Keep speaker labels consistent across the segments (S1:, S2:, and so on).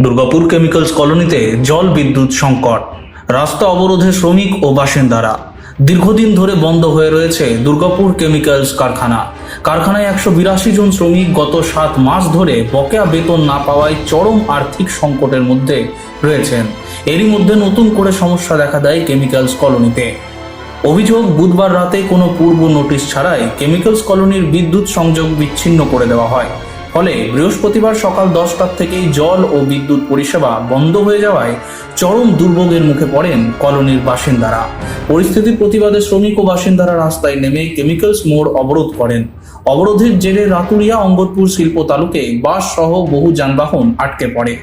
S1: Durgapur chemicals কলোনিতে জল বিদ্যুৎ সংকট, রাস্তা অবরোধে শ্রমিক ও বাসিন্দারা। দীর্ঘদিন ধরে বন্ধ হয়ে রয়েছে দুর্গাপুর কেমিক্যালস কারখানা। কারখানায় 182 জন শ্রমিক গত 7 মাস ধরে বকেয়া বেতন না পাওয়ায় চরম আর্থিক সংকটের মধ্যে রয়েছেন। এরই মধ্যে নতুন করে সমস্যা দেখা দেয় কেমিক্যালস কলোনিতে। অভিযোগ, বুধবার রাতে কোনো পূর্ব নোটিশ ছাড়াই কেমিক্যালস কলোনির বিদ্যুৎ সংযোগ বিচ্ছিন্ন করে দেওয়া হয়। ফলে বৃহস্পতিবার সকাল 10টার থেকেই জল ও বিদ্যুৎ পরিষেবা বন্ধ হয়ে যাওয়ায় চরম দুর্ভোগের মুখে পড়েন কলোনির বাসিন্দারা। পরিস্থিতির প্রতিবাদে শ্রমিক ও বাসিন্দারা রাস্তায় নেমে কেমিক্যালস মোড় অবরোধ করেন। অবরোধের জেরে রাতুরিয়া অঙ্গদপুর শিল্প তালুকে বাস সহ বহু যানবাহন আটকে পড়ে।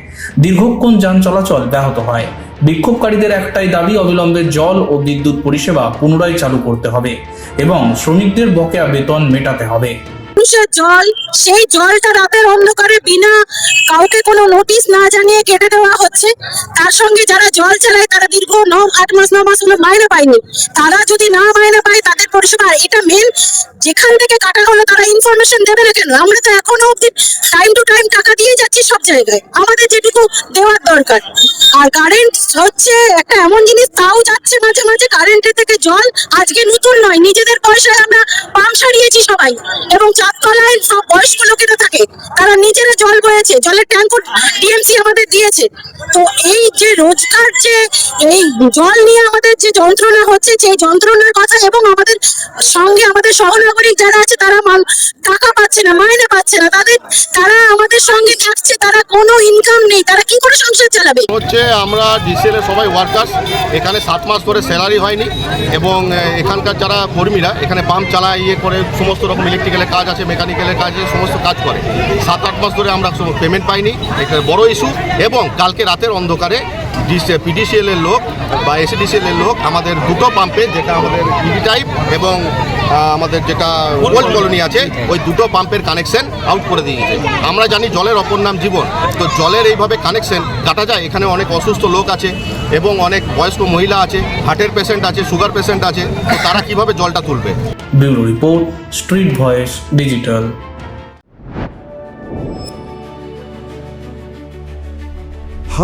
S1: দীর্ঘক্ষণ যান চলাচল ব্যাহত হয়। বিক্ষোভকারীদের একটাই দাবি, অবিলম্বে জল ও বিদ্যুৎ পরিষেবা পুনরায় চালু করতে হবে এবং শ্রমিকদের বকেয়া বেতন মেটাতে হবে।
S2: জল, সেই জলটা রাতের অন্ধকারে বিনা কাউকে কোনো নোটিশ না জানিয়ে কেটে দেওয়া হচ্ছে। তার সঙ্গে যারা জল চালায় তারা দীর্ঘ 9 মাস হলো মাইনে পায়নি। তারা যদি না মাইনে পায় তাদের পরিষেবা, এটা মেন, যেখান থেকে কাটা হলো তারা ইনফরমেশন দেবে না কেন? আমরা তো এখনো অব্দি টাইম টু টাইম টাকা দিয়ে যাচ্ছি সব জায়গায়, আমাদের যেটুকু দেওয়ার দরকার। আর কারেন্ট হচ্ছে একটা এমন জিনিস, তাও যাচ্ছে মাঝে মাঝে কারেন্টের থেকে জল। আজকে নতুন নয়, নিজেদের পয়সায় আমরা পাম্প সারিয়েছি সবাই, এবং চারতলায় সব বয়স্ক লোকেরা থাকে, তারা নিজেরা জল বয়েছে, জলের ট্যাঙ্ক ডিএমসি আমাদের দিয়েছে। তো এই যে রোজগার, যে এই জল নিয়ে আমাদের যে যন্ত্রণা হচ্ছে, সেই যন্ত্রণার কথা, এবং আমাদের সঙ্গে আমাদের সহনাগরিক যারা আছে তারা টাকা পাচ্ছে না, মাইনে পাচ্ছে না, তারা আমাদের সঙ্গে থাকছে, তারা কোনো ইনকাম নেই, তারা কি করে সংসার চালাবে?
S3: হচ্ছে আমরা ডিসিএল এর সবাই ওয়ার্কার্স, এখানে 7 মাস ধরে স্যালারি হয়নি, এবং এখানকার যারা কর্মীরা এখানে পাম্প চালায়, করে সমস্ত রকম ইলেকট্রিক্যালের কাজ আছে, মেকানিক্যালের কাজ আছে, সমস্ত কাজ করে। 7-8 মাস ধরে আমরা পেমেন্ট পাইনি, এটা বড় ইস্যু। এবং কালকে রাতের অন্ধকারে পিডিসিএল এর লোক বা এসিডিসিএল এর লোক আমাদের দুটো পাম্পে, যেটা আমাদের ইডি টাইপ এবং আমাদের যেটা ওল্ড কলোনি আছে, ওই দুটো পাম্পের কানেকশন আউট করে দিয়েছে। আমরা জানি জলের অপর নাম জীবন, তো জলের এইভাবে কানেকশন কাটা যায়। এখানে অনেক অসুস্থ লোক আছে এবং অনেক বয়স্ক মহিলা আছে, হার্টের পেশেন্ট আছে, সুগার পেশেন্ট আছে, তো তারা কিভাবে জলটা তুলবে?
S1: Bureau report, street voice digital.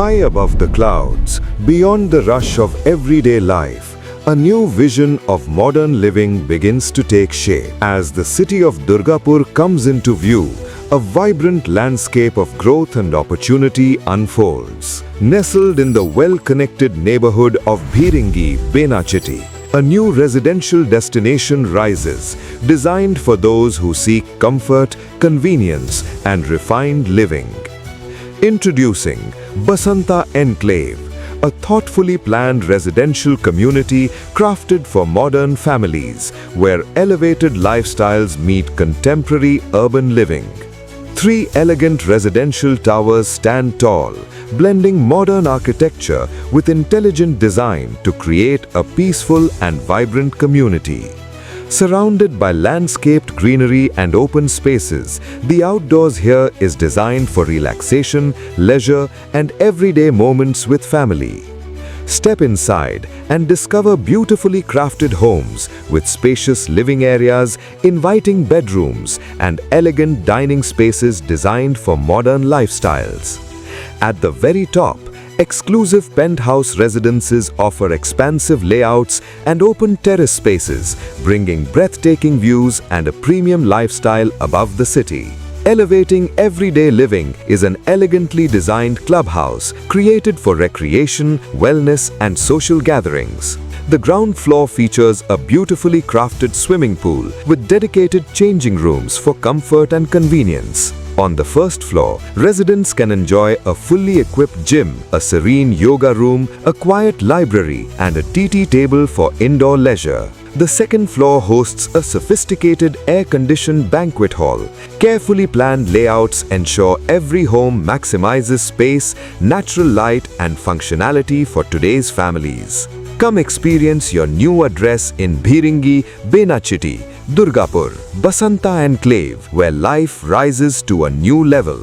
S4: High above the clouds, beyond the rush of everyday life, a new vision of modern living begins to take shape. As the city of Durgapur comes into view, a vibrant landscape of growth and opportunity unfolds. Nestled in the well-connected neighborhood of Bhiringi, Benachiti, a new residential destination rises, designed for those who seek comfort, convenience, and refined living. Introducing Basanta Enclave, a thoughtfully planned residential community crafted for modern families, where elevated lifestyles meet contemporary urban living. 3 elegant residential towers stand tall, blending modern architecture with intelligent design to create a peaceful and vibrant community. Surrounded by landscaped greenery and open spaces, the outdoors here is designed for relaxation, leisure, and everyday moments with family. Step inside and discover beautifully crafted homes with spacious living areas, inviting bedrooms, and elegant dining spaces designed for modern lifestyles. At the very top, exclusive penthouse residences offer expansive layouts and open terrace spaces, bringing breathtaking views and a premium lifestyle above the city. Elevating everyday living is an elegantly designed clubhouse created for recreation, wellness, and social gatherings. The ground floor features a beautifully crafted swimming pool with dedicated changing rooms for comfort and convenience. On the first floor, residents can enjoy a fully equipped gym, a serene yoga room, a quiet library, and a TT table for indoor leisure. The second floor hosts a sophisticated air-conditioned banquet hall. Carefully planned layouts ensure every home maximizes space, natural light, and functionality for today's families. Come experience your new address in Bhiringi, Benachiti, Durgapur, Basanta Enclave, where life rises to a new level.